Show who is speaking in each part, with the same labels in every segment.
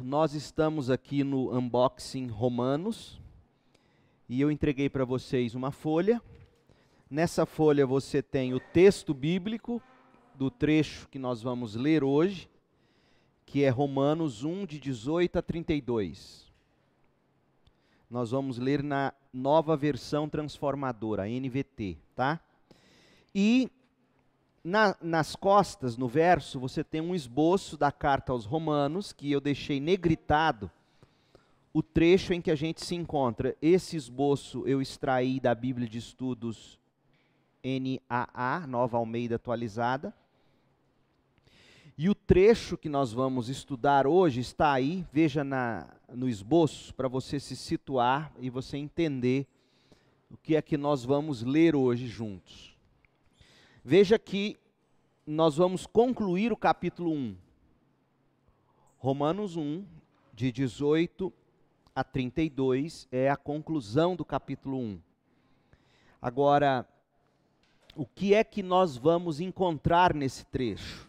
Speaker 1: Nós estamos aqui no Unboxing Romanos e eu entreguei para vocês uma folha. Nessa folha você tem o texto bíblico do trecho que nós vamos ler hoje, que é Romanos 1, de 18 a 32. Nós vamos ler na Nova Versão Transformadora, NVT, tá? E nas costas, no verso, você tem um esboço da carta aos Romanos, que eu deixei negritado o trecho em que a gente se encontra. Esse esboço eu extraí da Bíblia de Estudos NAA, Nova Almeida Atualizada. E o trecho que nós vamos estudar hoje está aí, veja no esboço, para você se situar e você entender o que é que nós vamos ler hoje juntos. Veja que nós vamos concluir o capítulo 1. Romanos 1, de 18 a 32, é a conclusão do capítulo 1. Agora, o que é que nós vamos encontrar nesse trecho?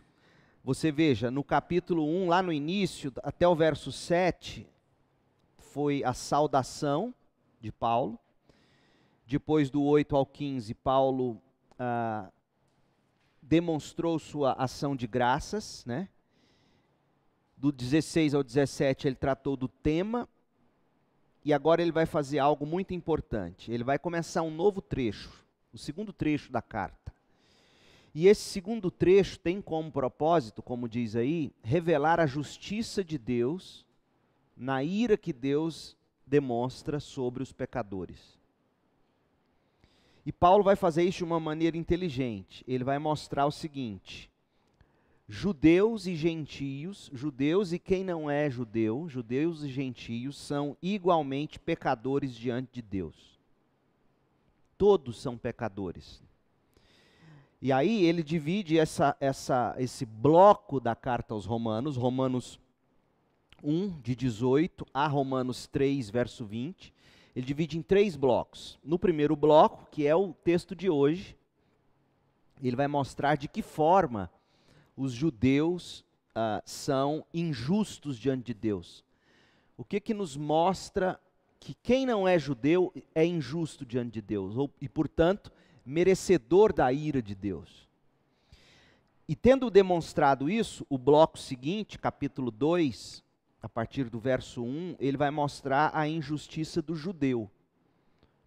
Speaker 1: Você veja, no capítulo 1, lá no início, até o verso 7, foi a saudação de Paulo. Depois do 8 ao 15, Paulo demonstrou sua ação de graças, né? Do 16 ao 17 ele tratou do tema, e agora ele vai fazer algo muito importante. Ele vai começar um novo trecho, o segundo trecho da carta. E esse segundo trecho tem como propósito, como diz aí, revelar a justiça de Deus na ira que Deus demonstra sobre os pecadores. E Paulo vai fazer isso de uma maneira inteligente. Ele vai mostrar o seguinte: judeus e gentios, judeus e quem não é judeu, judeus e gentios são igualmente pecadores diante de Deus. Todos são pecadores. E aí ele divide esse bloco da carta aos Romanos, Romanos 1, de 18 a Romanos 3, verso 20. Ele divide em 3 blocos. No primeiro bloco, que é o texto de hoje, ele vai mostrar de que forma os judeus são injustos diante de Deus. O que nos mostra que quem não é judeu é injusto diante de Deus, e portanto, merecedor da ira de Deus. E tendo demonstrado isso, o bloco seguinte, capítulo 2, a partir do verso 1, ele vai mostrar a injustiça do judeu.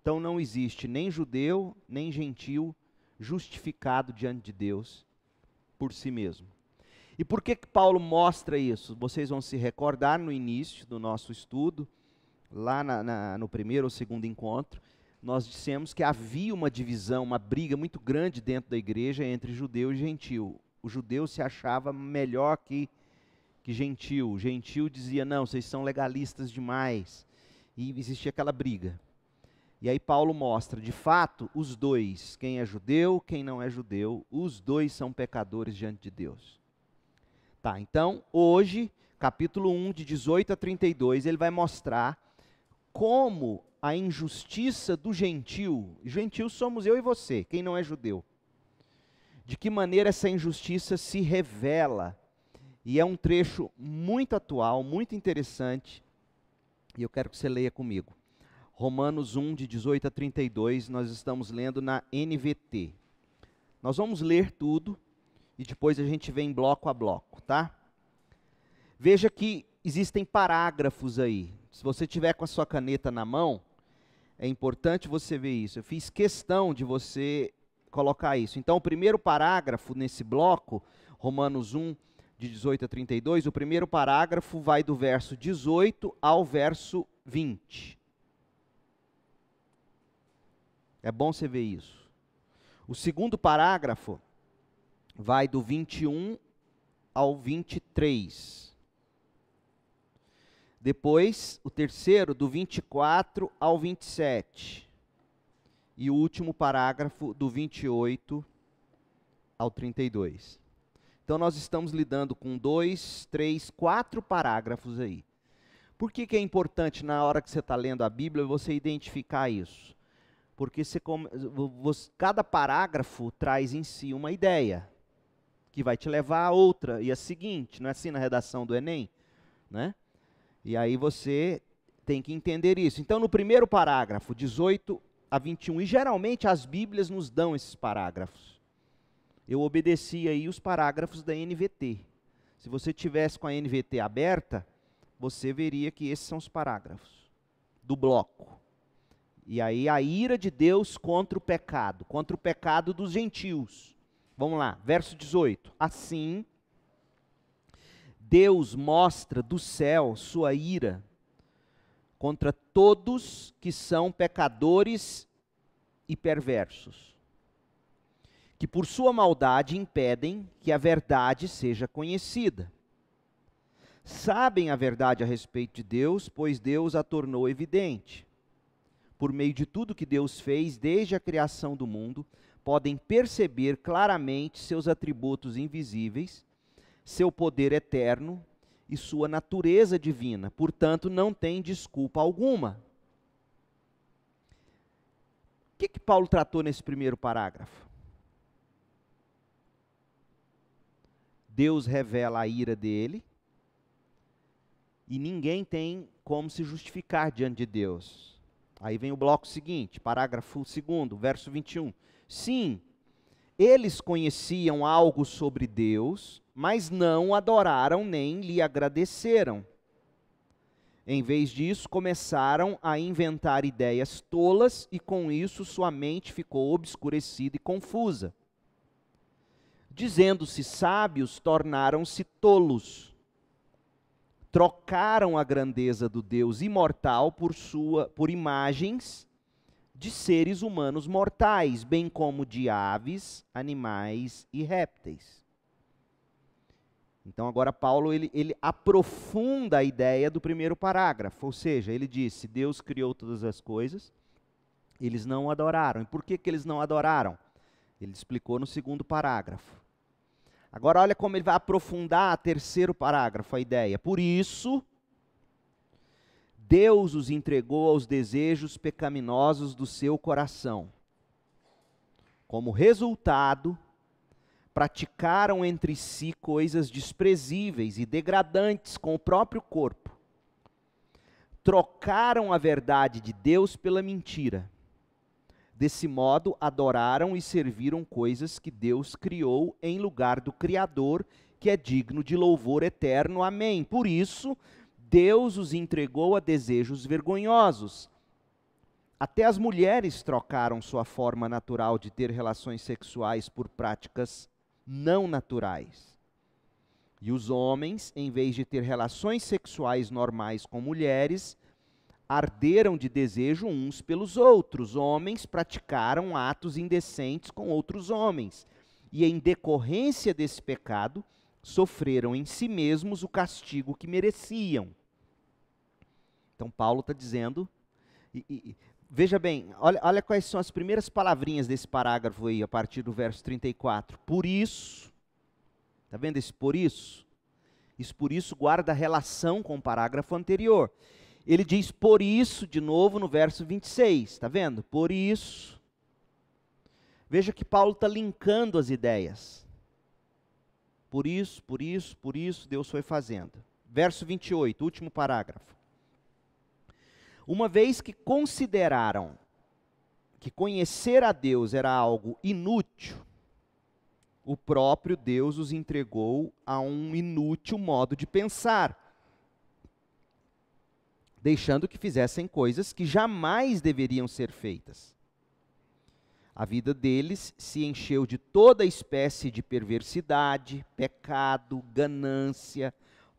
Speaker 1: Então não existe nem judeu, nem gentio justificado diante de Deus por si mesmo. E por que Paulo mostra isso? Vocês vão se recordar no início do nosso estudo, lá no primeiro ou segundo encontro, nós dissemos que havia uma divisão, uma briga muito grande dentro da igreja entre judeu e gentio. O judeu se achava melhor que gentio. O gentio dizia, não, vocês são legalistas demais. E existia aquela briga. E aí Paulo mostra, de fato, os dois, quem é judeu, quem não é judeu, os dois são pecadores diante de Deus. Tá, então, hoje, capítulo 1, de 18 a 32, ele vai mostrar como a injustiça do gentio somos eu e você, quem não é judeu. De que maneira essa injustiça se revela. E é um trecho muito atual, muito interessante, e eu quero que você leia comigo. Romanos 1, de 18 a 32, nós estamos lendo na NVT. Nós vamos ler tudo, e depois a gente vem bloco a bloco, tá? Veja que existem parágrafos aí. Se você tiver com a sua caneta na mão, é importante você ver isso. Eu fiz questão de você colocar isso. Então, o primeiro parágrafo nesse bloco, Romanos 1, de 18 a 32, o primeiro parágrafo vai do verso 18 ao verso 20. É bom você ver isso. O segundo parágrafo vai do 21 ao 23. Depois, o terceiro, do 24 ao 27. E o último parágrafo, do 28 ao 32. Então, nós estamos lidando com 2, 3, 4 parágrafos aí. Por que é importante, na hora que você está lendo a Bíblia, você identificar isso? Porque cada parágrafo traz em si uma ideia, que vai te levar a outra, e a seguinte, não é assim na redação do Enem? Né? E aí você tem que entender isso. Então, no primeiro parágrafo, 18 a 21, e geralmente as Bíblias nos dão esses parágrafos. Eu obedeci aí os parágrafos da NVT. Se você tivesse com a NVT aberta, você veria que esses são os parágrafos do bloco. E aí a ira de Deus contra o pecado dos gentios. Vamos lá, verso 18. Assim, Deus mostra do céu sua ira contra todos que são pecadores e perversos, que por sua maldade impedem que a verdade seja conhecida. Sabem a verdade a respeito de Deus, pois Deus a tornou evidente. Por meio de tudo que Deus fez desde a criação do mundo, podem perceber claramente seus atributos invisíveis, seu poder eterno e sua natureza divina. Portanto, não tem desculpa alguma. O que Paulo tratou nesse primeiro parágrafo? Deus revela a ira dele e ninguém tem como se justificar diante de Deus. Aí vem o bloco seguinte, parágrafo 2º, verso 21. Sim, eles conheciam algo sobre Deus, mas não o adoraram nem lhe agradeceram. Em vez disso, começaram a inventar ideias tolas e com isso sua mente ficou obscurecida e confusa. Dizendo-se sábios, tornaram-se tolos. Trocaram a grandeza do Deus imortal por imagens de seres humanos mortais, bem como de aves, animais e répteis. Então agora Paulo ele aprofunda a ideia do primeiro parágrafo, ou seja, ele disse, Deus criou todas as coisas, eles não o adoraram. E por que eles não adoraram? Ele explicou no segundo parágrafo. Agora olha como ele vai aprofundar o terceiro parágrafo, a ideia. Por isso, Deus os entregou aos desejos pecaminosos do seu coração. Como resultado, praticaram entre si coisas desprezíveis e degradantes com o próprio corpo. Trocaram a verdade de Deus pela mentira. Desse modo, adoraram e serviram coisas que Deus criou em lugar do Criador, que é digno de louvor eterno. Amém. Por isso, Deus os entregou a desejos vergonhosos. Até as mulheres trocaram sua forma natural de ter relações sexuais por práticas não naturais. E os homens, em vez de ter relações sexuais normais com mulheres, arderam de desejo uns pelos outros. Homens praticaram atos indecentes com outros homens. E em decorrência desse pecado, sofreram em si mesmos o castigo que mereciam. Então Paulo está dizendo, veja bem, olha quais são as primeiras palavrinhas desse parágrafo aí, a partir do verso 34. Por isso, está vendo esse por isso? Isso por isso guarda relação com o parágrafo anterior. Ele diz por isso de novo no verso 26, está vendo? Por isso. Veja que Paulo está linkando as ideias. Por isso, por isso, por isso Deus foi fazendo. Verso 28, último parágrafo. Uma vez que consideraram que conhecer a Deus era algo inútil, o próprio Deus os entregou a um inútil modo de pensar, deixando que fizessem coisas que jamais deveriam ser feitas. A vida deles se encheu de toda espécie de perversidade, pecado, ganância,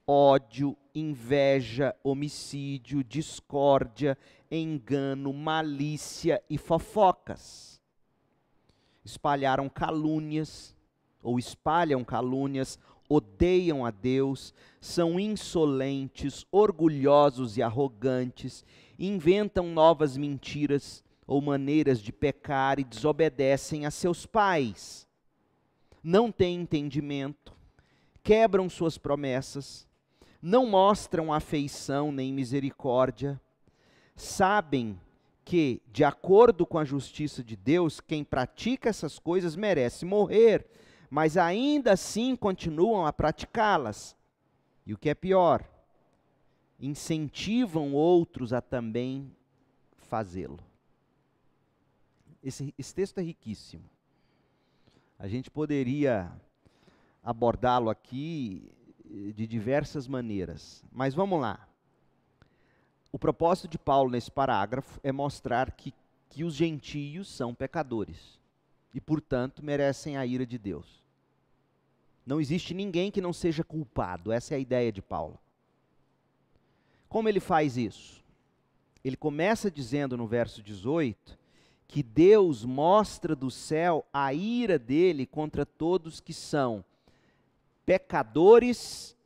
Speaker 1: ódio, inveja, homicídio, discórdia, engano, malícia e fofocas. Espalham calúnias, odeiam a Deus, são insolentes, orgulhosos e arrogantes, inventam novas mentiras ou maneiras de pecar e desobedecem a seus pais. Não têm entendimento, quebram suas promessas, não mostram afeição nem misericórdia, sabem que, de acordo com a justiça de Deus, quem pratica essas coisas merece morrer, mas ainda assim continuam a praticá-las. E o que é pior, incentivam outros a também fazê-lo. Esse texto é riquíssimo. A gente poderia abordá-lo aqui de diversas maneiras, mas vamos lá. O propósito de Paulo nesse parágrafo é mostrar que os gentios são pecadores e, portanto, merecem a ira de Deus. Não existe ninguém que não seja culpado, essa é a ideia de Paulo. Como ele faz isso? Ele começa dizendo no verso 18 que Deus mostra do céu a ira dele contra todos que são pecadores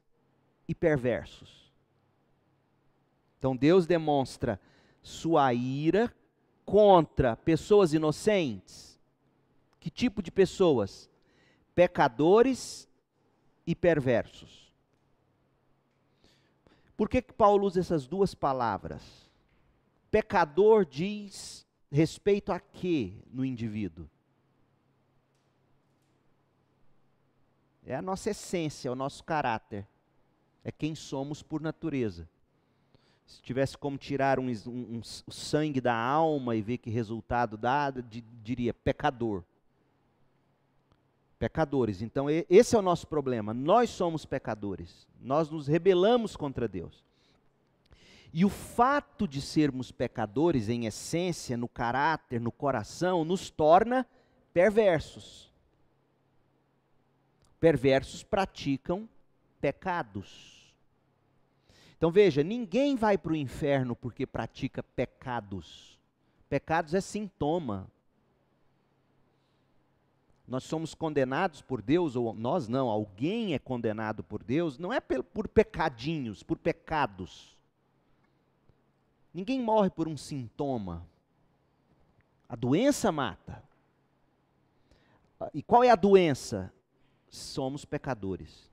Speaker 1: e perversos. Então Deus demonstra sua ira contra pessoas inocentes. Que tipo de pessoas? Pecadores e perversos. Por que Paulo usa essas duas palavras? Pecador diz respeito a quê no indivíduo? É a nossa essência, é o nosso caráter. É quem somos por natureza. Se tivesse como tirar o sangue da alma e ver que resultado dá, diria pecador. Pecadores. Então esse é o nosso problema. Nós somos pecadores. Nós nos rebelamos contra Deus. E o fato de sermos pecadores em essência, no caráter, no coração, nos torna perversos. Perversos praticam pecados. Então veja, ninguém vai para o inferno porque pratica pecados. Pecados é sintoma. Nós somos condenados por Deus, ou nós não, alguém é condenado por Deus, não é por pecadinhos, por pecados. Ninguém morre por um sintoma. A doença mata. E qual é a doença? Somos pecadores.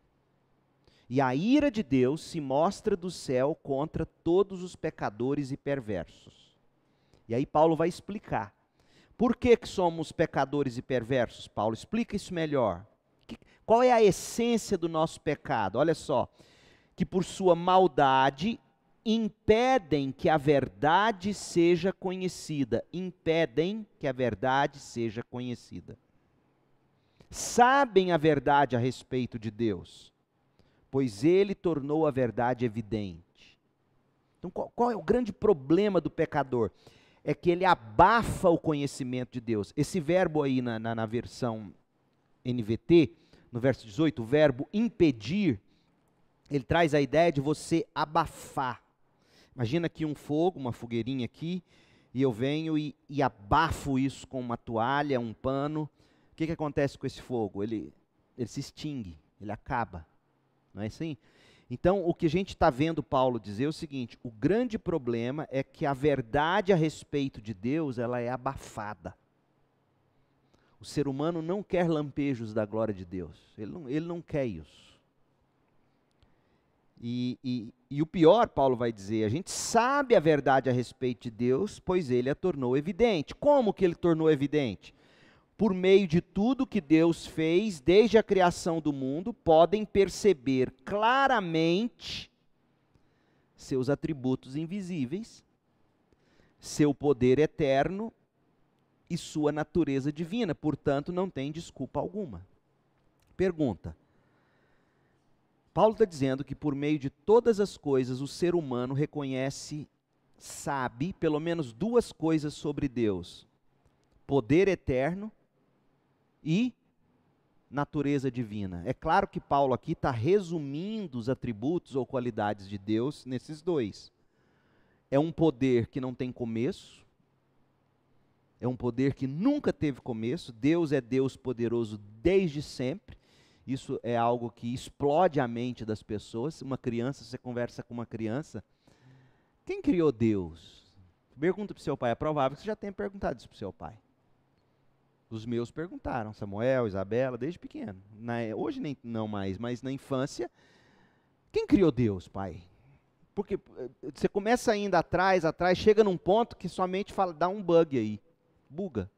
Speaker 1: E a ira de Deus se mostra do céu contra todos os pecadores e perversos. E aí Paulo vai explicar. Por que somos pecadores e perversos, Paulo? Explica isso melhor. Qual é a essência do nosso pecado? Olha só, que por sua maldade impedem que a verdade seja conhecida. Impedem que a verdade seja conhecida. Sabem a verdade a respeito de Deus, pois ele tornou a verdade evidente. Então qual é o grande problema do pecador? É que ele abafa o conhecimento de Deus. Esse verbo aí na versão NVT, no verso 18, o verbo impedir, ele traz a ideia de você abafar. Imagina aqui um fogo, uma fogueirinha aqui, e eu venho e abafo isso com uma toalha, um pano. O que acontece com esse fogo? Ele se extingue, ele acaba. Não é assim? Então, o que a gente está vendo Paulo dizer é o seguinte: o grande problema é que a verdade a respeito de Deus, ela é abafada. O ser humano não quer lampejos da glória de Deus. Ele não quer isso. E o pior, Paulo vai dizer, a gente sabe a verdade a respeito de Deus, pois ele a tornou evidente. Como que ele tornou evidente? Por meio de tudo que Deus fez, desde a criação do mundo, podem perceber claramente seus atributos invisíveis, seu poder eterno e sua natureza divina. Portanto, não tem desculpa alguma. Pergunta. Paulo está dizendo que por meio de todas as coisas, o ser humano reconhece, sabe, pelo menos duas coisas sobre Deus: poder eterno e natureza divina. É claro que Paulo aqui está resumindo os atributos ou qualidades de Deus nesses dois. É um poder que não tem começo, é um poder que nunca teve começo. Deus é Deus poderoso desde sempre. Isso é algo que explode a mente das pessoas. Uma criança, você conversa com uma criança, quem criou Deus? Pergunta para o seu pai, é provável que você já tenha perguntado isso para o seu pai. Os meus perguntaram, Samuel, Isabela, desde pequeno. Hoje nem, não mais, mas na infância, quem criou Deus, pai? Porque você começa ainda atrás, chega num ponto que sua mente fala, dá um bug aí, buga.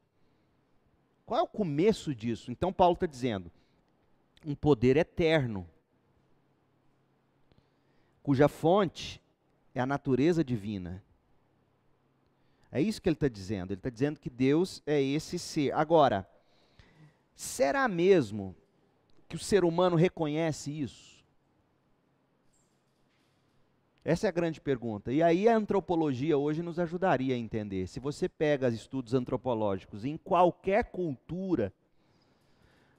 Speaker 1: Qual é o começo disso? Então Paulo está dizendo, um poder eterno, cuja fonte é a natureza divina. É isso que ele está dizendo. Ele está dizendo que Deus é esse ser. Agora, será mesmo que o ser humano reconhece isso? Essa é a grande pergunta. E aí a antropologia hoje nos ajudaria a entender. Se você pega estudos antropológicos em qualquer cultura,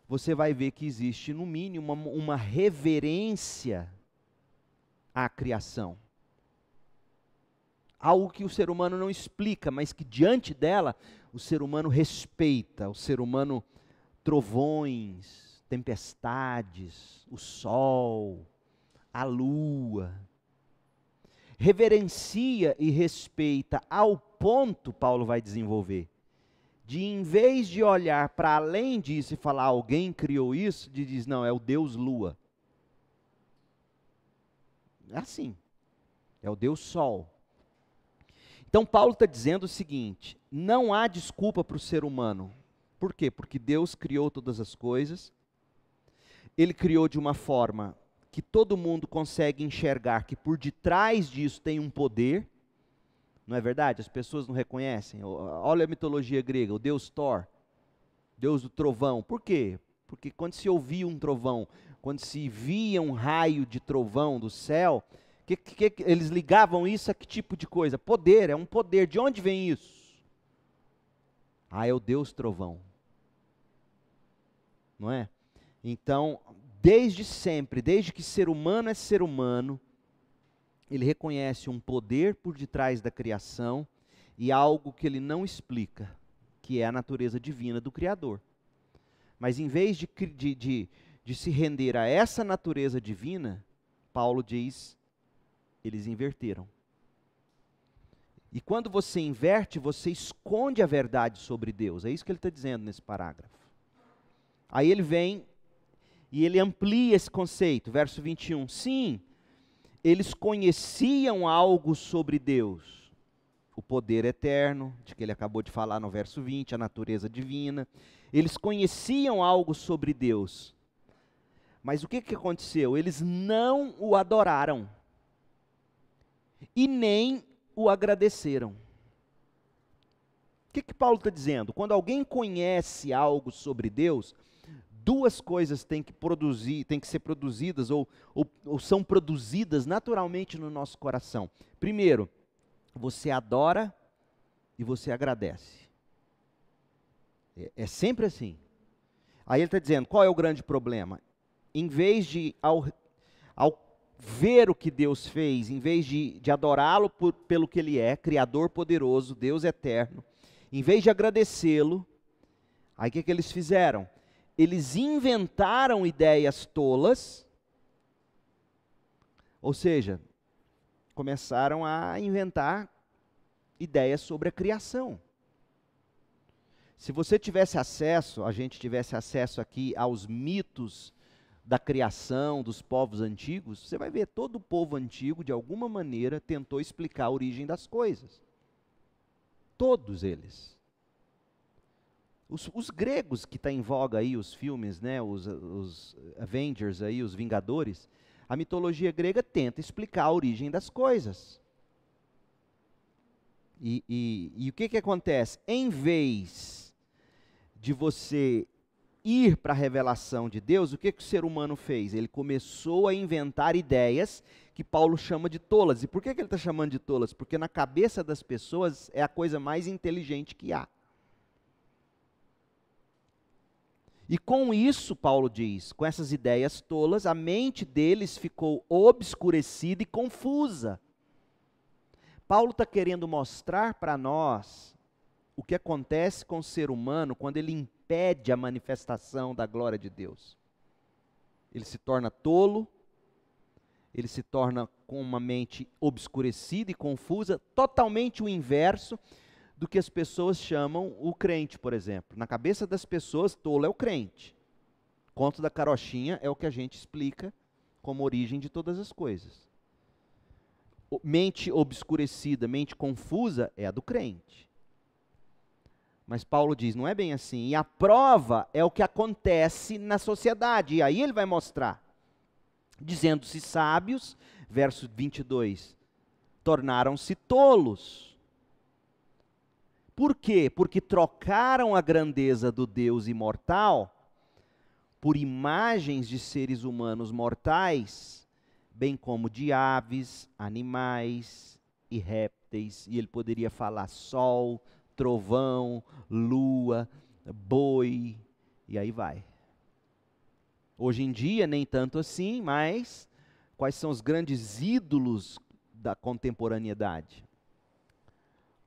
Speaker 1: você vai ver que existe, no mínimo, uma reverência à criação. Algo que o ser humano não explica, mas que diante dela, o ser humano respeita. O ser humano, trovões, tempestades, o sol, a lua. Reverencia e respeita ao ponto, Paulo vai desenvolver, de em vez de olhar para além disso e falar alguém criou isso, diz não, é o Deus Lua. É assim, é o Deus Sol. Então Paulo está dizendo o seguinte, não há desculpa para o ser humano. Por quê? Porque Deus criou todas as coisas, Ele criou de uma forma que todo mundo consegue enxergar que por detrás disso tem um poder, não é verdade? As pessoas não reconhecem. Olha a mitologia grega, o deus Thor, deus do trovão. Por quê? Porque quando se ouvia um trovão, quando se via um raio de trovão do céu, eles ligavam isso a que tipo de coisa? Poder, é um poder. De onde vem isso? Ah, é o deus trovão. Não é? Então, desde sempre, desde que ser humano é ser humano, ele reconhece um poder por detrás da criação e algo que ele não explica, que é a natureza divina do Criador. Mas em vez de se render a essa natureza divina, Paulo diz, eles inverteram. E quando você inverte, você esconde a verdade sobre Deus. É isso que ele está dizendo nesse parágrafo. Aí ele vem e ele amplia esse conceito, verso 21. Sim, eles conheciam algo sobre Deus, o poder eterno, de que ele acabou de falar no verso 20, a natureza divina. Eles conheciam algo sobre Deus, mas o que aconteceu? Eles não o adoraram e nem o agradeceram. O que Paulo está dizendo? Quando alguém conhece algo sobre Deus, duas coisas têm que ser produzidas ou são produzidas naturalmente no nosso coração. Primeiro, você adora e você agradece. É sempre assim. Aí ele está dizendo, qual é o grande problema? Em vez de, ao ver o que Deus fez, em vez de adorá-lo pelo que Ele é, Criador poderoso, Deus eterno, em vez de agradecê-lo, aí o que eles fizeram? Eles inventaram ideias tolas, ou seja, começaram a inventar ideias sobre a criação. Se você tivesse acesso, a gente tivesse acesso aqui aos mitos da criação dos povos antigos, você vai ver todo o povo antigo, de alguma maneira, tentou explicar a origem das coisas. Todos eles. Os gregos que está em voga aí, os filmes, né, os Avengers aí, os Vingadores, a mitologia grega tenta explicar a origem das coisas. E o que acontece? Em vez de você ir para a revelação de Deus, o que o ser humano fez? Ele começou a inventar ideias que Paulo chama de tolas. E por que ele está chamando de tolas? Porque na cabeça das pessoas é a coisa mais inteligente que há. E com isso, Paulo diz, com essas ideias tolas, a mente deles ficou obscurecida e confusa. Paulo está querendo mostrar para nós o que acontece com o ser humano quando ele impede a manifestação da glória de Deus. Ele se torna tolo, ele se torna com uma mente obscurecida e confusa, totalmente o inverso do que as pessoas chamam o crente, por exemplo. Na cabeça das pessoas, tolo é o crente. Conto da carochinha é o que a gente explica como origem de todas as coisas. Mente obscurecida, mente confusa é a do crente. Mas Paulo diz, não é bem assim. E a prova é o que acontece na sociedade. E aí ele vai mostrar. Dizendo-se sábios, verso 22. tornaram-se tolos. Por quê? Porque trocaram a grandeza do Deus imortal por imagens de seres humanos mortais, bem como de aves, animais e répteis. E ele poderia falar sol, trovão, lua, boi, e aí vai. Hoje em dia, nem tanto assim, mas quais são os grandes ídolos da contemporaneidade?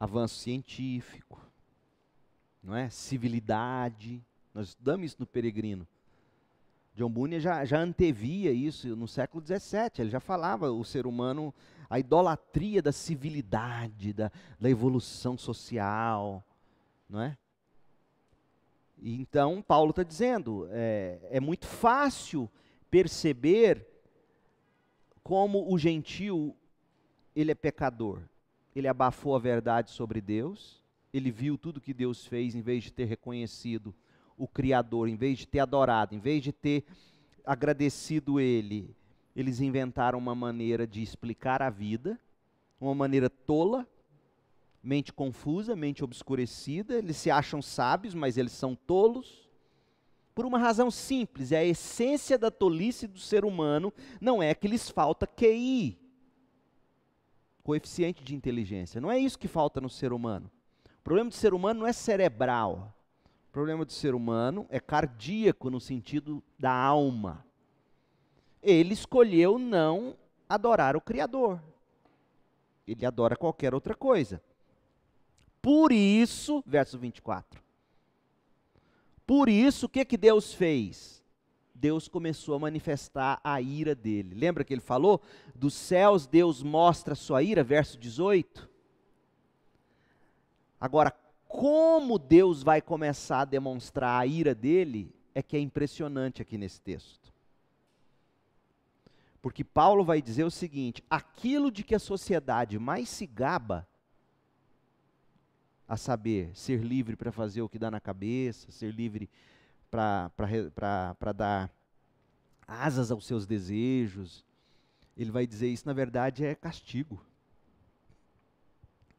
Speaker 1: Avanço científico, não é? Civilidade. Nós estudamos isso no Peregrino. John Bunyan já antevia isso no século XVII. Ele já falava o ser humano, a idolatria da civilidade, da evolução social, não é? E então, Paulo está dizendo, é muito fácil perceber como o gentio, ele é pecador. Ele abafou a verdade sobre Deus, ele viu tudo que Deus fez, em vez de ter reconhecido o Criador, em vez de ter adorado, em vez de ter agradecido Ele, eles inventaram uma maneira de explicar a vida, uma maneira tola, mente confusa, mente obscurecida. Eles se acham sábios, mas eles são tolos, por uma razão simples: a essência da tolice do ser humano não é que lhes falta QI, coeficiente de inteligência, não é isso que falta no ser humano. O problema do ser humano não é cerebral, o problema do ser humano é cardíaco, no sentido da alma. Ele escolheu não adorar o Criador, ele adora qualquer outra coisa. Por isso, verso 24, por isso, o que Deus fez? Deus começou a manifestar a ira dele. Lembra que ele falou? Dos céus Deus mostra a sua ira, verso 18. Agora, como Deus vai começar a demonstrar a ira dele, é que é impressionante aqui nesse texto. Porque Paulo vai dizer o seguinte: aquilo de que a sociedade mais se gaba, a saber, ser livre para fazer o que dá na cabeça, ser livre para dar asas aos seus desejos, ele vai dizer isso, na verdade, é castigo.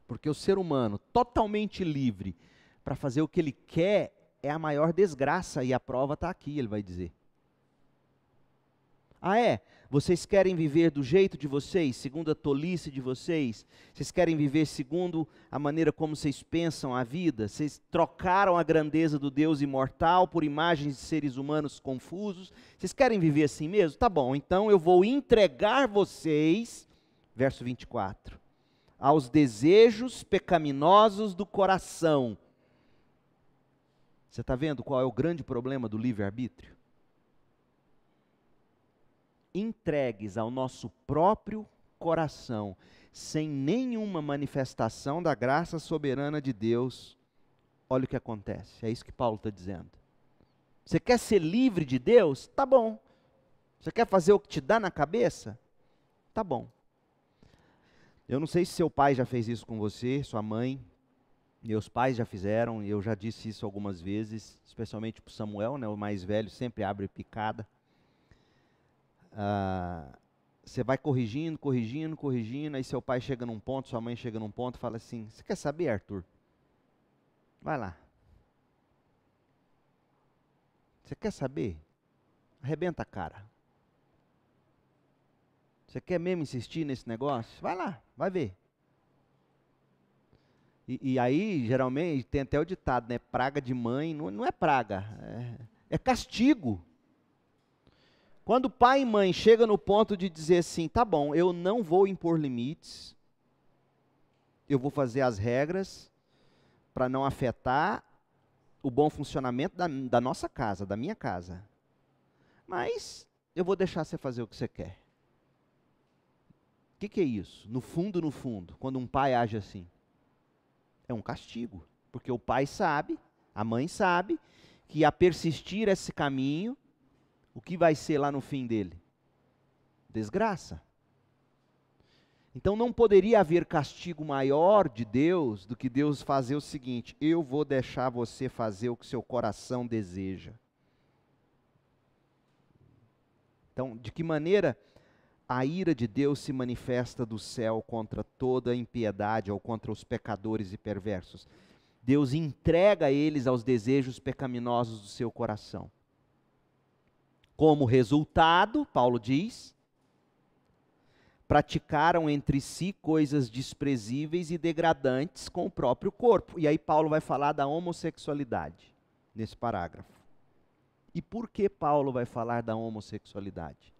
Speaker 1: Porque o ser humano totalmente livre para fazer o que ele quer é a maior desgraça, e a prova está aqui, ele vai dizer. Ah, é? Vocês querem viver do jeito de vocês, segundo a tolice de vocês? Vocês querem viver segundo a maneira como vocês pensam a vida? Vocês trocaram a grandeza do Deus imortal por imagens de seres humanos confusos? Vocês querem viver assim mesmo? Tá bom, então eu vou entregar vocês, verso 24, aos desejos pecaminosos do coração. Você está vendo qual é o grande problema do livre-arbítrio? Entregues ao nosso próprio coração, sem nenhuma manifestação da graça soberana de Deus, olha o que acontece. É isso que Paulo está dizendo. Você quer ser livre de Deus? Tá bom. Você quer fazer o que te dá na cabeça? Tá bom. Eu não sei se seu pai já fez isso com você, sua mãe. Meus pais já fizeram, eu já disse isso algumas vezes, especialmente para o Samuel, né, o mais velho, sempre abre picada. Você vai corrigindo, aí seu pai chega num ponto, sua mãe chega num ponto e fala assim: você quer saber, Arthur? Vai lá. Você quer saber? Arrebenta a cara. Você quer mesmo insistir nesse negócio? Vai lá, vai ver. E aí, geralmente, tem até o ditado, né? Praga de mãe, não é praga, é castigo. Quando pai e mãe chegam no ponto de dizer assim: tá bom, eu não vou impor limites, eu vou fazer as regras para não afetar o bom funcionamento da nossa casa, da minha casa, mas eu vou deixar você fazer o que você quer. O que é isso? No fundo, quando um pai age assim, é um castigo, porque o pai sabe, a mãe sabe, que a persistir esse caminho, o que vai ser lá no fim dele? Desgraça. Então não poderia haver castigo maior de Deus do que Deus fazer o seguinte: eu vou deixar você fazer o que seu coração deseja. Então, de que maneira a ira de Deus se manifesta do céu contra toda impiedade ou contra os pecadores e perversos. Deus entrega eles aos desejos pecaminosos do seu coração. Como resultado, Paulo diz, praticaram entre si coisas desprezíveis e degradantes com o próprio corpo. E aí Paulo vai falar da homossexualidade nesse parágrafo. E por que Paulo vai falar da homossexualidade?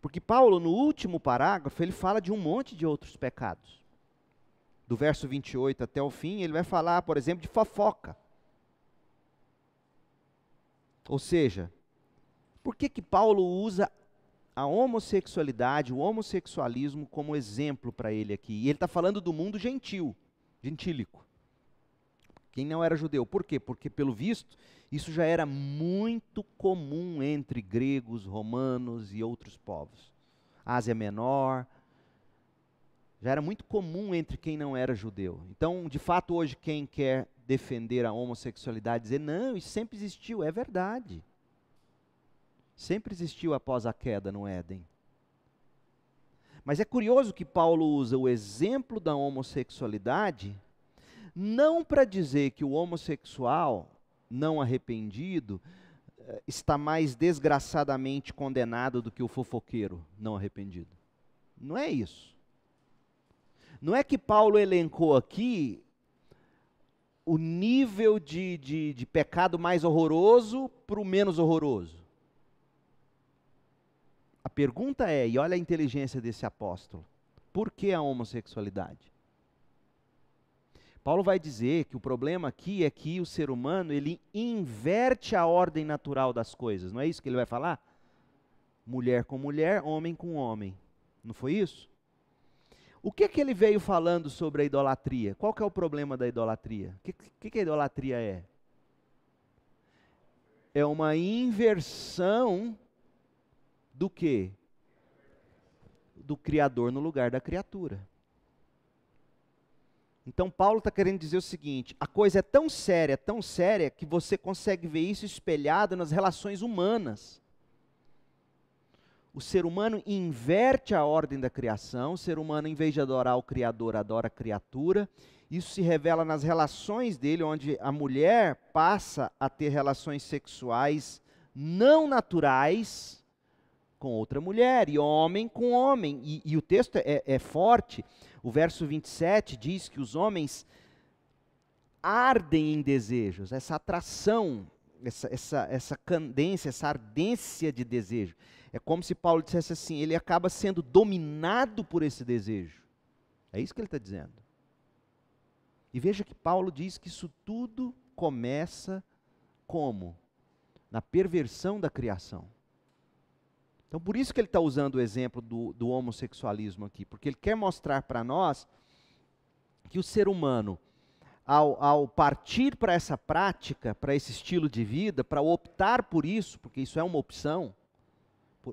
Speaker 1: Porque Paulo, no último parágrafo, ele fala de um monte de outros pecados. Do verso 28 até o fim, ele vai falar, por exemplo, de fofoca. Ou seja, por que Paulo usa a homossexualidade, o homossexualismo como exemplo para ele aqui? E ele está falando do mundo gentil, gentílico. Quem não era judeu. Por quê? Porque, pelo visto, isso já era muito comum entre gregos, romanos e outros povos. Ásia Menor, já era muito comum entre quem não era judeu. Então, de fato, hoje, quem quer defender a homossexualidade, dizer, não, isso sempre existiu, é verdade. Sempre existiu após a queda no Éden. Mas é curioso que Paulo usa o exemplo da homossexualidade não para dizer que o homossexual não arrependido está mais desgraçadamente condenado do que o fofoqueiro não arrependido. Não é isso. Não é que Paulo elencou aqui o nível de pecado mais horroroso para o menos horroroso. A pergunta é, e olha a inteligência desse apóstolo, por que a homossexualidade? Paulo vai dizer que o problema aqui é que o ser humano, ele inverte a ordem natural das coisas. Não é isso que ele vai falar? Mulher com mulher, homem com homem. Não foi isso? O que ele veio falando sobre a idolatria? Qual que é o problema da idolatria? O que a idolatria é? É uma inversão do quê? Do Criador no lugar da criatura. Então Paulo está querendo dizer o seguinte, a coisa é tão séria, que você consegue ver isso espelhado nas relações humanas. O ser humano inverte a ordem da criação, o ser humano, em vez de adorar o Criador, adora a criatura. Isso se revela nas relações dele, onde a mulher passa a ter relações sexuais não naturais com outra mulher, e homem com homem. E o texto é forte. O verso 27 diz que os homens ardem em desejos, essa atração, essa candência, essa ardência de desejo. É como se Paulo dissesse assim, ele acaba sendo dominado por esse desejo. É isso que ele está dizendo. E veja que Paulo diz que isso tudo começa como? Na perversão da criação. Então, por isso que ele está usando o exemplo do homossexualismo aqui, porque ele quer mostrar para nós que o ser humano, ao partir para essa prática, para esse estilo de vida, para optar por isso, porque isso é uma opção,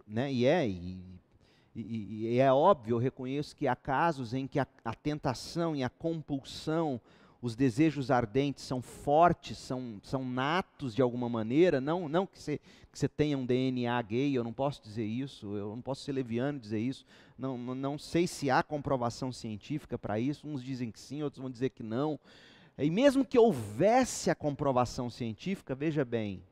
Speaker 1: né? E é óbvio, eu reconheço que há casos em que a tentação e a compulsão, os desejos ardentes são fortes, são natos de alguma maneira, não que você tenha um DNA gay, eu não posso dizer isso, eu não posso ser leviano e dizer isso, não sei se há comprovação científica para isso, uns dizem que sim, outros vão dizer que não. E mesmo que houvesse a comprovação científica, veja bem,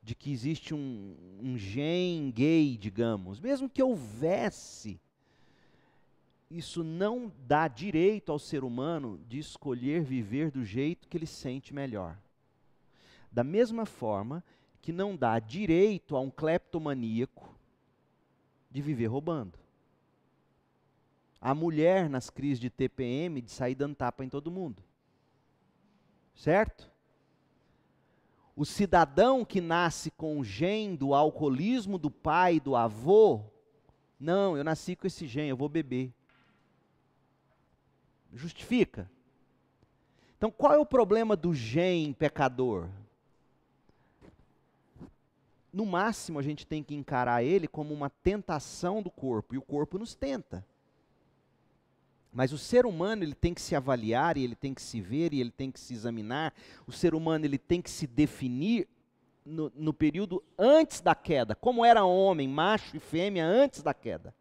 Speaker 1: de que existe um gene gay, digamos, mesmo que houvesse, isso não dá direito ao ser humano de escolher viver do jeito que ele sente melhor. Da mesma forma que não dá direito a um cleptomaníaco de viver roubando. A mulher nas crises de TPM de sair dando tapa em todo mundo. Certo? O cidadão que nasce com o gene do alcoolismo do pai e do avô, não, eu nasci com esse gene, eu vou beber. Justifica? Então, qual é o problema do gene pecador? No máximo, a gente tem que encarar ele como uma tentação do corpo, e o corpo nos tenta. Mas o ser humano, ele tem que se avaliar, e ele tem que se ver, e ele tem que se examinar. O ser humano, ele tem que se definir no período antes da queda, como era homem, macho e fêmea antes da queda.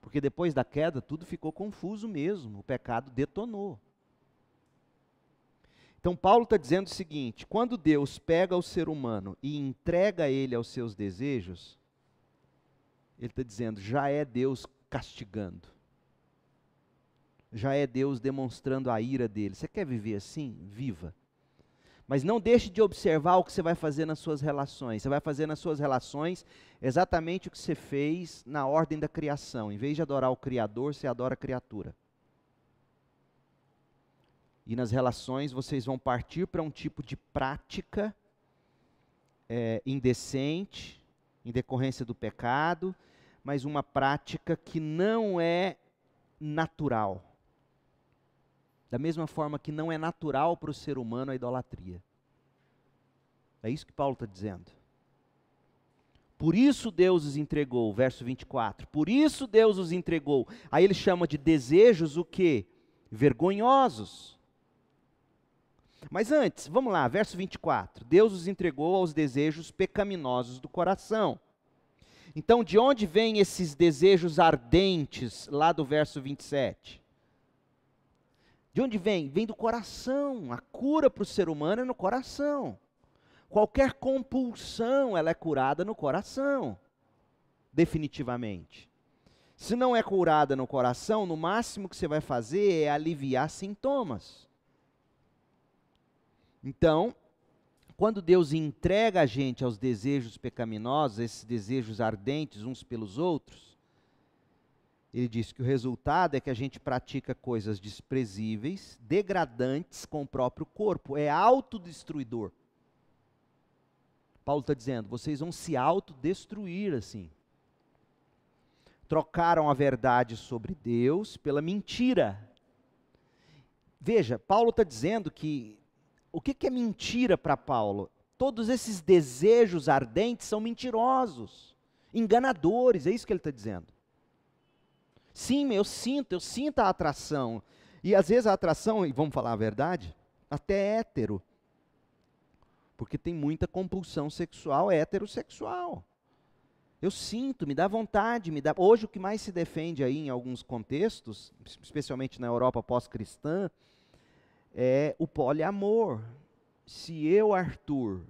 Speaker 1: Porque depois da queda tudo ficou confuso mesmo, o pecado detonou. Então Paulo está dizendo o seguinte: quando Deus pega o ser humano e entrega ele aos seus desejos, ele está dizendo, já é Deus castigando. Já é Deus demonstrando a ira dele. Você quer viver assim? Viva. Mas não deixe de observar o que você vai fazer nas suas relações. Você vai fazer nas suas relações exatamente o que você fez na ordem da criação. Em vez de adorar o Criador, você adora a criatura. E nas relações vocês vão partir para um tipo de prática indecente, em decorrência do pecado, mas uma prática que não é natural. Da mesma forma que não é natural para o ser humano a idolatria. É isso que Paulo está dizendo. Por isso Deus os entregou, verso 24. Por isso Deus os entregou. Aí ele chama de desejos o quê? Vergonhosos. Mas antes, vamos lá, verso 24. Deus os entregou aos desejos pecaminosos do coração. Então, de onde vêm esses desejos ardentes, lá do verso 27? De onde vem? Vem do coração. A cura para o ser humano é no coração. Qualquer compulsão, ela é curada no coração. Definitivamente. Se não é curada no coração, no máximo que você vai fazer é aliviar sintomas. Então, quando Deus entrega a gente aos desejos pecaminosos, esses desejos ardentes uns pelos outros, ele diz que o resultado é que a gente pratica coisas desprezíveis, degradantes com o próprio corpo. É autodestruidor. Paulo está dizendo, vocês vão se autodestruir assim. Trocaram a verdade sobre Deus pela mentira. Veja, Paulo está dizendo que, o que é mentira para Paulo? Todos esses desejos ardentes são mentirosos, enganadores, é isso que ele está dizendo. Sim, eu sinto a atração. E às vezes a atração, e vamos falar a verdade, até é hétero. Porque tem muita compulsão sexual heterossexual. Eu sinto, me dá vontade, Hoje o que mais se defende aí em alguns contextos, especialmente na Europa pós-cristã, é o poliamor. Se eu, Arthur,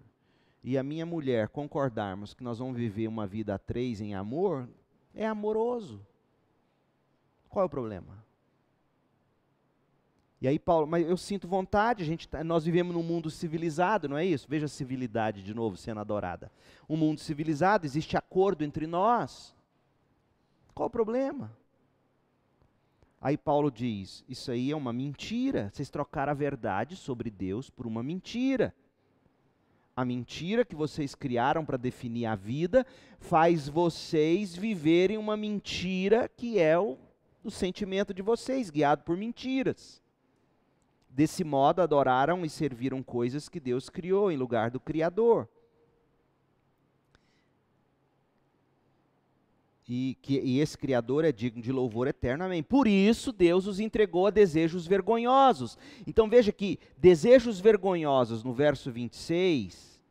Speaker 1: e a minha mulher concordarmos que nós vamos viver uma vida a três em amor, é amoroso. Qual é o problema? E aí Paulo, mas eu sinto vontade, nós vivemos num mundo civilizado, não é isso? Veja a civilidade de novo sendo adorada. Um mundo civilizado, existe acordo entre nós. Qual o problema? Aí Paulo diz, isso aí é uma mentira, vocês trocaram a verdade sobre Deus por uma mentira. A mentira que vocês criaram para definir a vida faz vocês viverem uma mentira que é o sentimento de vocês, guiado por mentiras. Desse modo, adoraram e serviram coisas que Deus criou em lugar do Criador. E esse Criador é digno de louvor eterno, amém. Por isso, Deus os entregou a desejos vergonhosos. Então veja que desejos vergonhosos no verso 26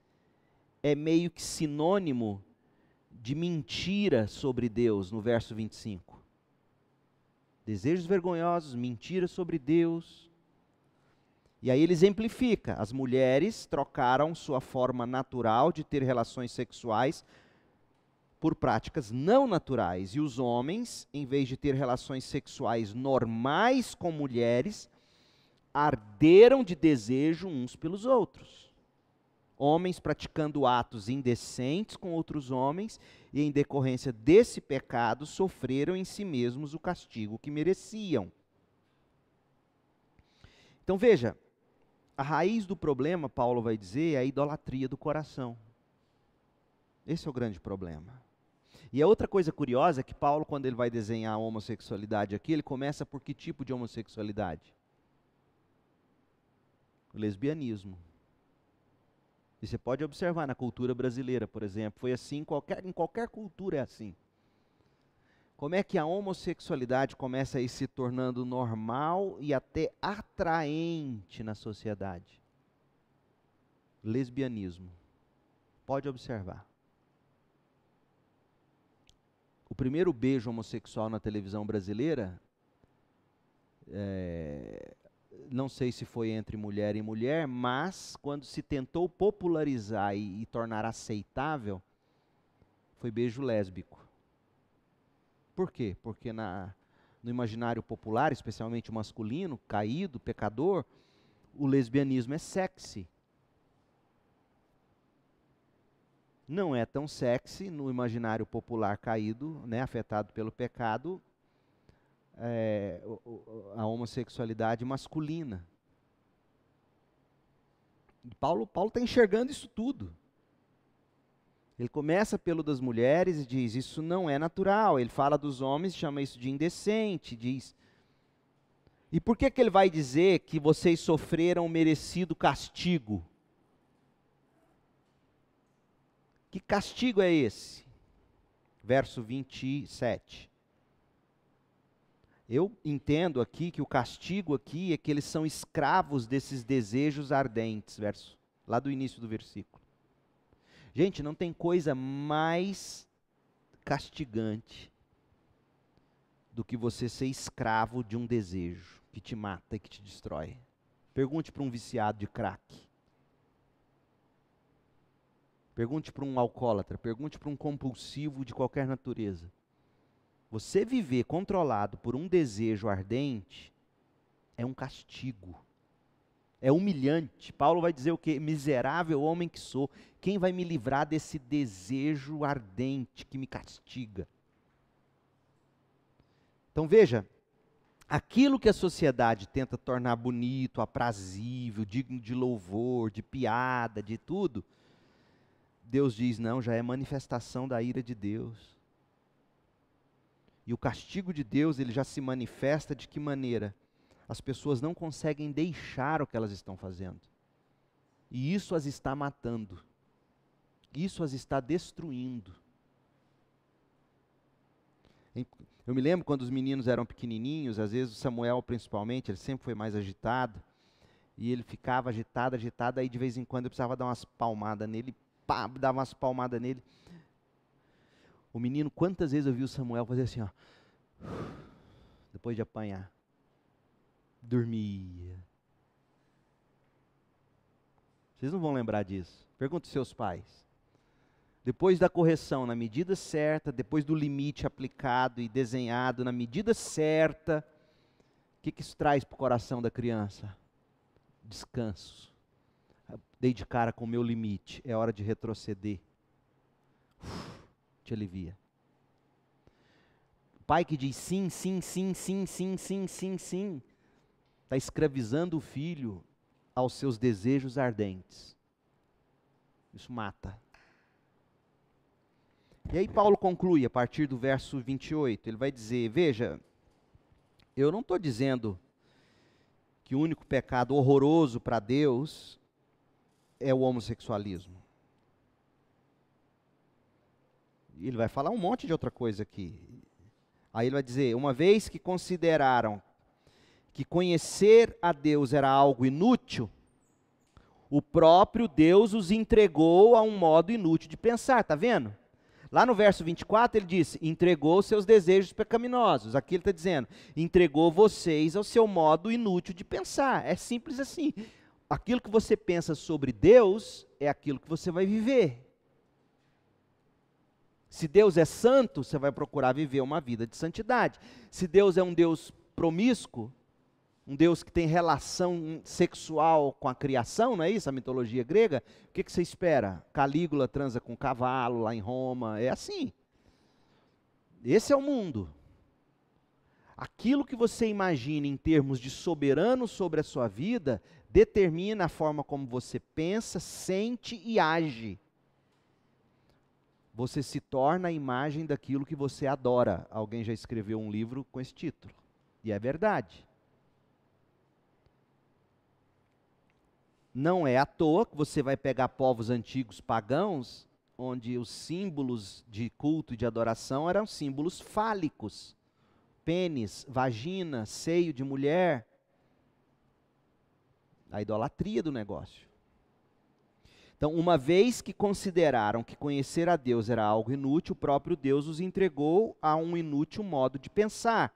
Speaker 1: é meio que sinônimo de mentira sobre Deus no verso 25. Desejos vergonhosos, mentira sobre Deus. E aí ele exemplifica, as mulheres trocaram sua forma natural de ter relações sexuais por práticas não naturais. E os homens, em vez de ter relações sexuais normais com mulheres, arderam de desejo uns pelos outros. Homens praticando atos indecentes com outros homens, e em decorrência desse pecado, sofreram em si mesmos o castigo que mereciam. Então veja, a raiz do problema, Paulo vai dizer, é a idolatria do coração. Esse é o grande problema. E a outra coisa curiosa é que Paulo, quando ele vai desenhar a homossexualidade aqui, ele começa por que tipo de homossexualidade? O lesbianismo. E você pode observar na cultura brasileira, por exemplo, foi assim, em qualquer cultura é assim. Como é que a homossexualidade começa a ir se tornando normal e até atraente na sociedade? Lesbianismo. Pode observar. O primeiro beijo homossexual na televisão brasileira, não sei se foi entre mulher e mulher, mas quando se tentou popularizar e tornar aceitável, foi beijo lésbico. Por quê? Porque no imaginário popular, especialmente o masculino, caído, pecador, o lesbianismo é sexy. Não é tão sexy no imaginário popular caído, né, afetado pelo pecado, a homossexualidade masculina. E Paulo está enxergando isso tudo. Ele começa pelo das mulheres e diz, isso não é natural. Ele fala dos homens, chama isso de indecente, diz. E por que ele vai dizer que vocês sofreram merecido castigo? Que castigo é esse? Verso 27. Eu entendo aqui que o castigo aqui é que eles são escravos desses desejos ardentes, lá do início do versículo. Gente, não tem coisa mais castigante do que você ser escravo de um desejo que te mata e que te destrói. Pergunte para um viciado de crack. Pergunte para um alcoólatra, pergunte para um compulsivo de qualquer natureza. Você viver controlado por um desejo ardente é um castigo. É humilhante. Paulo vai dizer o quê? Miserável homem que sou, quem vai me livrar desse desejo ardente que me castiga? Então veja, aquilo que a sociedade tenta tornar bonito, aprazível, digno de louvor, de piada, de tudo, Deus diz, não, já é manifestação da ira de Deus. E o castigo de Deus, ele já se manifesta de que maneira? As pessoas não conseguem deixar o que elas estão fazendo. E isso as está matando. Isso as está destruindo. Eu me lembro quando os meninos eram pequenininhos, às vezes o Samuel principalmente, ele sempre foi mais agitado. E ele ficava agitado, aí de vez em quando eu precisava dar umas palmadas nele, pá, dava umas palmadas nele. O menino, quantas vezes eu vi o Samuel fazer assim, ó, depois de apanhar, dormia. Vocês não vão lembrar disso. Pergunta aos seus pais. Depois da correção na medida certa, depois do limite aplicado e desenhado na medida certa, o que isso traz para o coração da criança? Descanso. Dei de cara com o meu limite, é hora de retroceder. Te alivia. O pai que diz sim, sim, sim, sim, sim, sim, sim, sim, está escravizando o filho aos seus desejos ardentes. Isso mata. E aí Paulo conclui a partir do verso 28, ele vai dizer, veja, eu não estou dizendo que o único pecado horroroso para Deus é o homossexualismo. E ele vai falar um monte de outra coisa aqui. Aí ele vai dizer, uma vez que consideraram que conhecer a Deus era algo inútil, o próprio Deus os entregou a um modo inútil de pensar, está vendo? Lá no verso 24 ele disse, entregou os seus desejos pecaminosos. Aqui ele está dizendo, entregou vocês ao seu modo inútil de pensar. É simples assim. Aquilo que você pensa sobre Deus é aquilo que você vai viver. Se Deus é santo, você vai procurar viver uma vida de santidade. Se Deus é um Deus promíscuo, um Deus que tem relação sexual com a criação, não é isso? A mitologia grega, o que você espera? Calígula transa com cavalo lá em Roma, é assim. Esse é o mundo. Aquilo que você imagina em termos de soberano sobre a sua vida, determina a forma como você pensa, sente e age. Você se torna a imagem daquilo que você adora. Alguém já escreveu um livro com esse título. E é verdade. Não é à toa que você vai pegar povos antigos pagãos, onde os símbolos de culto e de adoração eram símbolos fálicos. Pênis, vagina, seio de mulher. A idolatria do negócio. Então, uma vez que consideraram que conhecer a Deus era algo inútil, o próprio Deus os entregou a um inútil modo de pensar,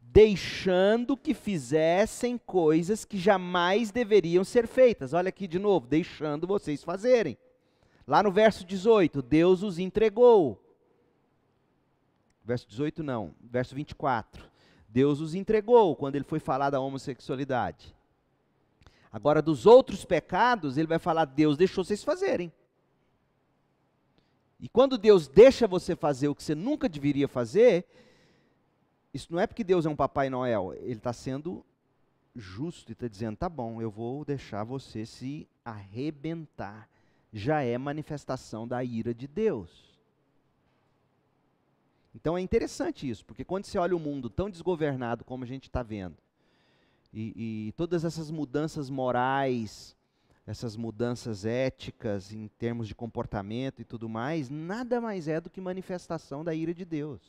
Speaker 1: deixando que fizessem coisas que jamais deveriam ser feitas. Olha aqui de novo, deixando vocês fazerem. Lá no verso 18, Deus os entregou. Verso 18 não, verso 24. Deus os entregou quando ele foi falar da homossexualidade. Agora, dos outros pecados, ele vai falar, Deus deixou vocês fazerem. E quando Deus deixa você fazer o que você nunca deveria fazer, isso não é porque Deus é um Papai Noel, ele está sendo justo e está dizendo, tá bom, eu vou deixar você se arrebentar. Já é manifestação da ira de Deus. Então é interessante isso, porque quando você olha o mundo tão desgovernado como a gente está vendo, e todas essas mudanças morais, essas mudanças éticas em termos de comportamento e tudo mais, nada mais é do que manifestação da ira de Deus.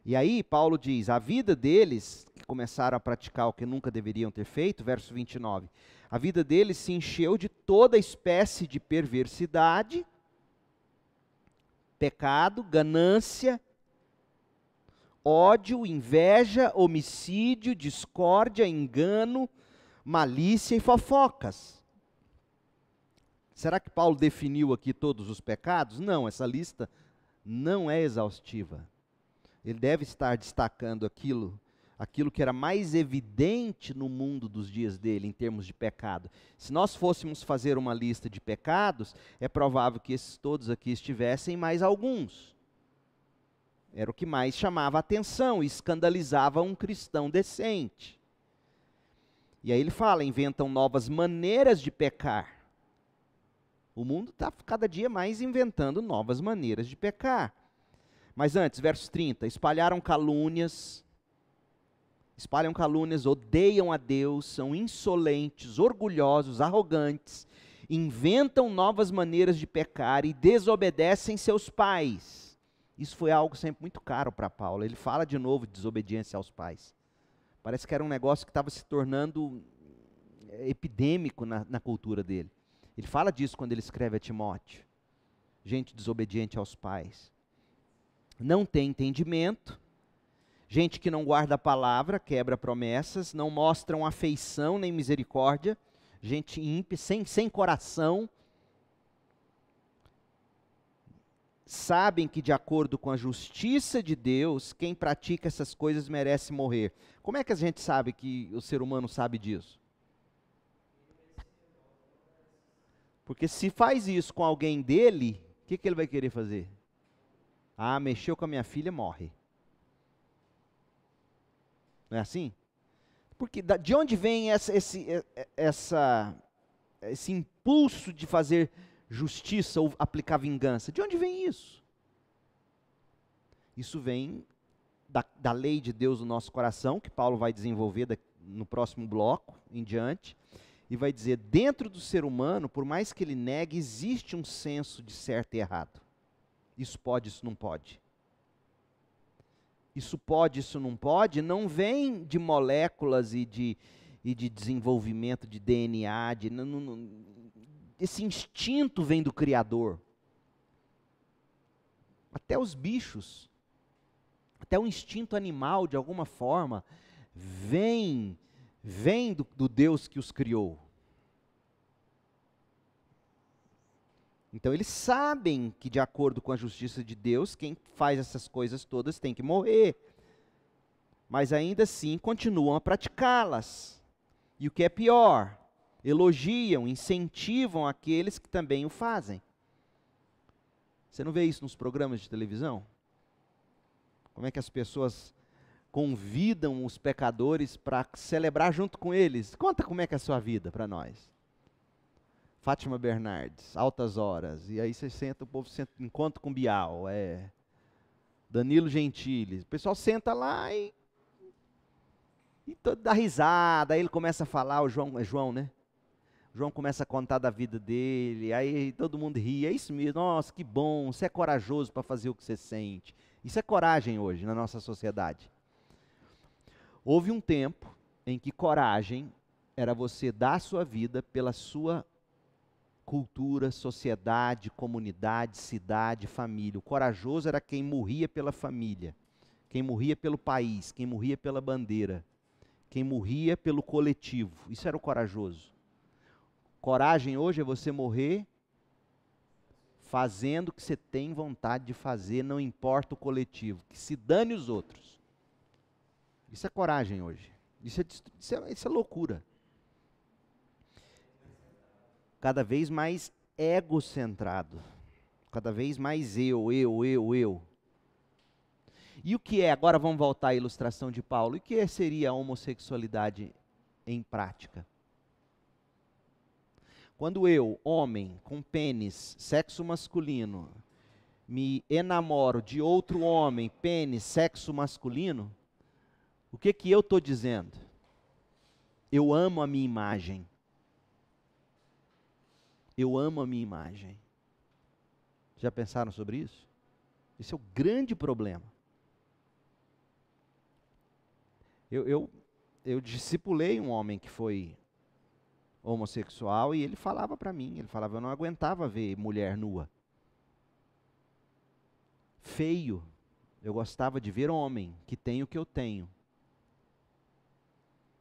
Speaker 1: E aí Paulo diz, a vida deles, que começaram a praticar o que nunca deveriam ter feito, verso 29, a vida deles se encheu de toda espécie de perversidade, pecado, ganância, ódio, inveja, homicídio, discórdia, engano, malícia e fofocas. Será que Paulo definiu aqui todos os pecados? Não, essa lista não é exaustiva. Ele deve estar destacando aquilo que era mais evidente no mundo dos dias dele, em termos de pecado. Se nós fôssemos fazer uma lista de pecados, é provável que esses todos aqui estivessem mais alguns. Era o que mais chamava a atenção e escandalizava um cristão decente. E aí ele fala, inventam novas maneiras de pecar. O mundo está cada dia mais inventando novas maneiras de pecar. Mas antes, verso 30, espalham calúnias, odeiam a Deus, são insolentes, orgulhosos, arrogantes, inventam novas maneiras de pecar e desobedecem seus pais. Isso foi algo sempre muito caro para Paulo. Ele fala de novo de desobediência aos pais. Parece que era um negócio que estava se tornando epidêmico na cultura dele. Ele fala disso quando ele escreve a Timóteo. Gente desobediente aos pais. Não tem entendimento. Gente que não guarda a palavra, quebra promessas, não mostram afeição nem misericórdia, gente ímpia, sem coração, sabem que de acordo com a justiça de Deus, quem pratica essas coisas merece morrer. Como é que a gente sabe que o ser humano sabe disso? Porque se faz isso com alguém dele, o que ele vai querer fazer? Ah, mexeu com a minha filha, morre. Não é assim? Porque de onde vem esse impulso de fazer justiça ou aplicar vingança? De onde vem isso? Isso vem da lei de Deus no nosso coração, que Paulo vai desenvolver no próximo bloco em diante, e vai dizer, dentro do ser humano, por mais que ele negue, existe um senso de certo e errado. Isso pode, isso não pode. Isso pode, isso não pode, não vem de moléculas e de desenvolvimento de DNA, esse instinto vem do Criador. Até os bichos, até o instinto animal, de alguma forma, vem do Deus que os criou. Então eles sabem que de acordo com a justiça de Deus, quem faz essas coisas todas tem que morrer. Mas ainda assim continuam a praticá-las. E o que é pior, elogiam, incentivam aqueles que também o fazem. Você não vê isso nos programas de televisão? Como é que as pessoas convidam os pecadores para celebrar junto com eles? Conta como é que é a sua vida para nós. Fátima Bernardes, Altas Horas, e aí você senta, o povo senta, encontro com Bial, Danilo Gentili, o pessoal senta lá e todo dá risada, aí ele começa a falar, o João, né? O João começa a contar da vida dele, aí todo mundo ri, é isso mesmo, nossa, que bom, você é corajoso para fazer o que você sente. Isso é coragem hoje na nossa sociedade. Houve um tempo em que coragem era você dar a sua vida pela sua cultura, sociedade, comunidade, cidade, família. O corajoso era quem morria pela família, quem morria pelo país, quem morria pela bandeira, quem morria pelo coletivo. Isso era o corajoso. Coragem hoje é você morrer fazendo o que você tem vontade de fazer, não importa o coletivo, que se dane os outros. Isso é coragem hoje. Isso é loucura. Cada vez mais egocentrado. Cada vez mais eu. E o que é, agora vamos voltar à ilustração de Paulo, e o que seria a homossexualidade em prática? Quando eu, homem, com pênis, sexo masculino, me enamoro de outro homem, pênis, sexo masculino, o que eu estou dizendo? Eu amo a minha imagem. Eu amo a minha imagem. Já pensaram sobre isso? Esse é o grande problema. Eu discipulei um homem que foi homossexual e ele falava para mim, ele falava, eu não aguentava ver mulher nua. Feio. Eu gostava de ver homem que tem o que eu tenho.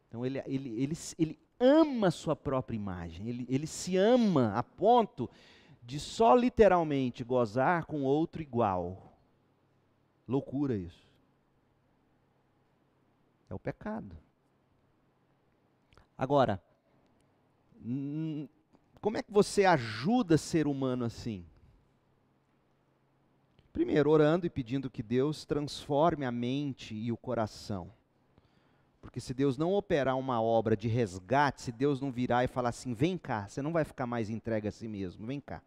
Speaker 1: Então ele ama a sua própria imagem, ele se ama a ponto de só literalmente gozar com outro igual. Loucura isso. É o pecado. Agora, como é que você ajuda ser humano assim? Primeiro, orando e pedindo que Deus transforme a mente e o coração. Porque se Deus não operar uma obra de resgate, se Deus não virar e falar assim, vem cá, você não vai ficar mais entregue a si mesmo, vem cá.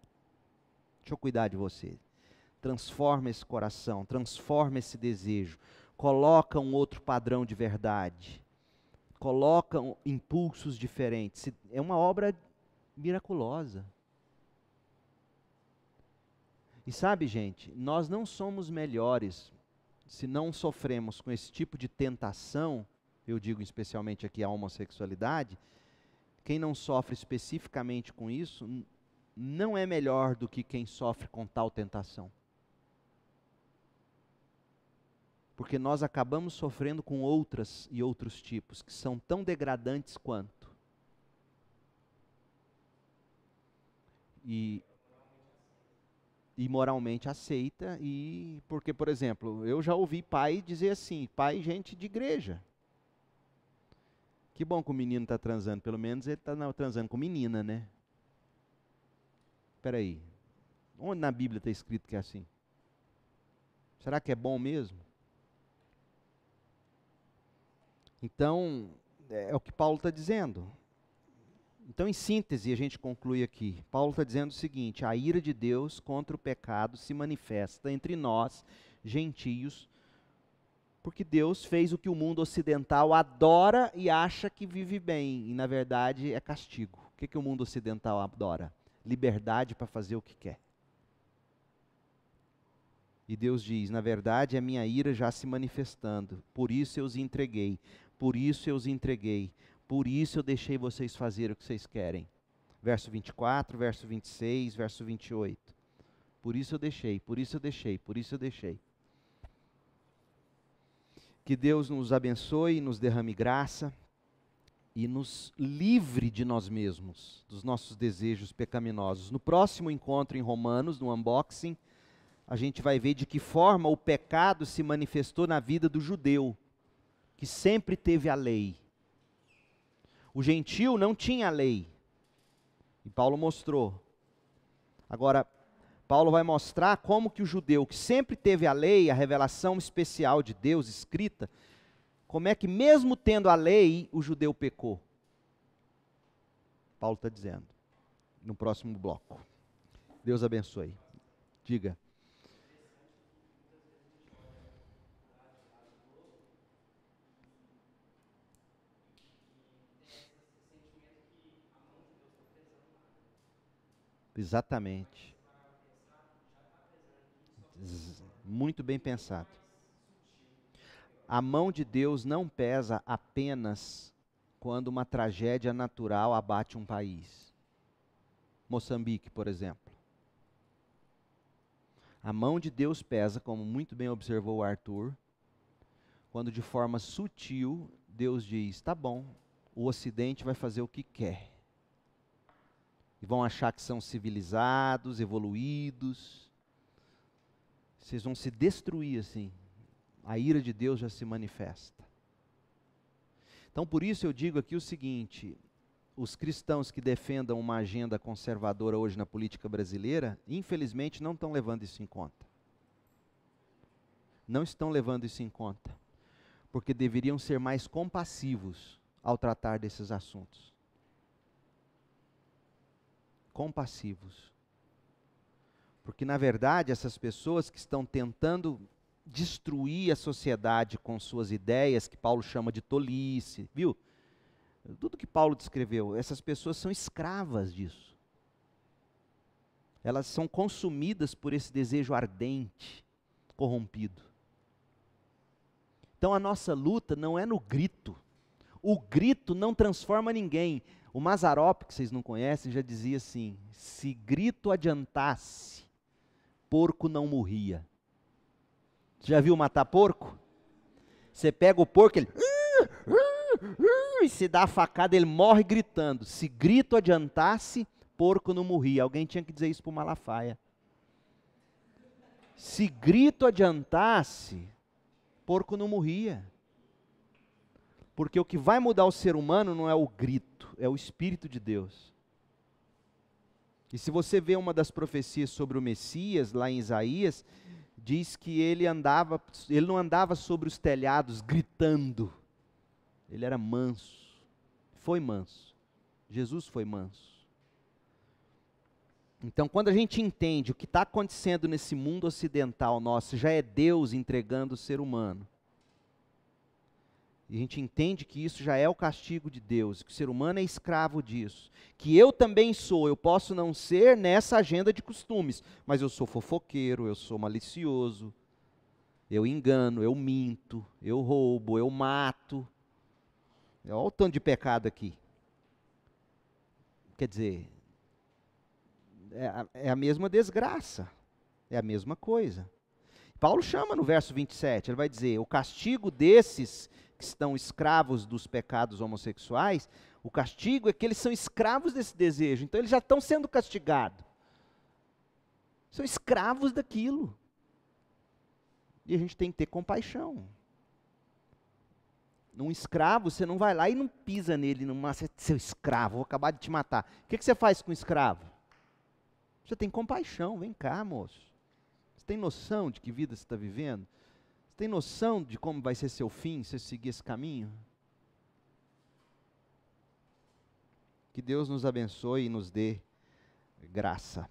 Speaker 1: Deixa eu cuidar de você. Transforma esse coração, transforma esse desejo. Coloca um outro padrão de verdade. Coloca impulsos diferentes. É uma obra miraculosa. E sabe, gente, nós não somos melhores se não sofremos com esse tipo de tentação, eu digo especialmente aqui a homossexualidade. Quem não sofre especificamente com isso, não é melhor do que quem sofre com tal tentação. Porque nós acabamos sofrendo com outras e outros tipos, que são tão degradantes quanto. E moralmente aceita, e porque, por exemplo, eu já ouvi pai dizer assim, pai, gente de igreja. Que bom que o menino está transando, pelo menos ele está transando com menina, né? Espera aí, onde na Bíblia está escrito que é assim? Será que é bom mesmo? Então, é o que Paulo está dizendo. Então, em síntese, a gente conclui aqui. Paulo está dizendo o seguinte: a ira de Deus contra o pecado se manifesta entre nós, gentios, porque Deus fez o que o mundo ocidental adora e acha que vive bem, e na verdade é castigo. O que o mundo ocidental adora? Liberdade para fazer o que quer. E Deus diz, na verdade a minha ira já se manifestando, por isso eu os entreguei, por isso eu os entreguei, por isso eu deixei vocês fazer o que vocês querem. Verso 24, verso 26, verso 28. Por isso eu deixei, por isso eu deixei, por isso eu deixei. Que Deus nos abençoe, nos derrame graça e nos livre de nós mesmos, dos nossos desejos pecaminosos. No próximo encontro em Romanos, no unboxing, a gente vai ver de que forma o pecado se manifestou na vida do judeu, que sempre teve a lei. O gentio não tinha lei, e Paulo mostrou. Agora, Paulo vai mostrar como que o judeu, que sempre teve a lei, a revelação especial de Deus escrita, como é que mesmo tendo a lei, o judeu pecou. Paulo está dizendo, no próximo bloco. Deus abençoe. Diga. Exatamente. Muito bem pensado. A mão de Deus não pesa apenas quando uma tragédia natural abate um país. Moçambique, por exemplo. A mão de Deus pesa, como muito bem observou o Arthur, quando de forma sutil Deus diz: tá bom, o Ocidente vai fazer o que quer. E vão achar que são civilizados, evoluídos. Vocês vão se destruir assim. A ira de Deus já se manifesta. Então, por isso eu digo aqui o seguinte: os cristãos que defendam uma agenda conservadora hoje na política brasileira, infelizmente não estão levando isso em conta. Não estão levando isso em conta. Porque deveriam ser mais compassivos ao tratar desses assuntos. Compassivos. Porque, na verdade, essas pessoas que estão tentando destruir a sociedade com suas ideias, que Paulo chama de tolice, viu? Tudo que Paulo descreveu, essas pessoas são escravas disso. Elas são consumidas por esse desejo ardente, corrompido. Então a nossa luta não é no grito. O grito não transforma ninguém. O Mazzaropi, que vocês não conhecem, já dizia assim: se grito adiantasse, porco não morria. Você já viu matar porco? Você pega o porco, ele e se dá a facada, ele morre gritando. Se grito adiantasse, porco não morria. Alguém tinha que dizer isso para o Malafaia. Se grito adiantasse, porco não morria. Porque o que vai mudar o ser humano não é o grito, é o Espírito de Deus. E se você vê uma das profecias sobre o Messias, lá em Isaías, diz que ele não andava sobre os telhados gritando. Ele era manso. Foi manso. Jesus foi manso. Então, quando a gente entende o que está acontecendo nesse mundo ocidental nosso, já é Deus entregando o ser humano. E a gente entende que isso já é o castigo de Deus, que o ser humano é escravo disso. Que eu também sou, eu posso não ser nessa agenda de costumes, mas eu sou fofoqueiro, eu sou malicioso, eu engano, eu minto, eu roubo, eu mato. Olha o tanto de pecado aqui. Quer dizer, é a mesma desgraça, é a mesma coisa. Paulo chama no verso 27, ele vai dizer: o castigo desses que estão escravos dos pecados homossexuais, o castigo é que eles são escravos desse desejo, então eles já estão sendo castigados. São escravos daquilo. E a gente tem que ter compaixão. Num escravo, você não vai lá e não pisa nele, seu escravo, vou acabar de te matar. O que você faz com o escravo? Você tem compaixão, vem cá, moço. Você tem noção de que vida você está vivendo? Você tem noção de como vai ser seu fim se você seguir esse caminho? Que Deus nos abençoe e nos dê graça.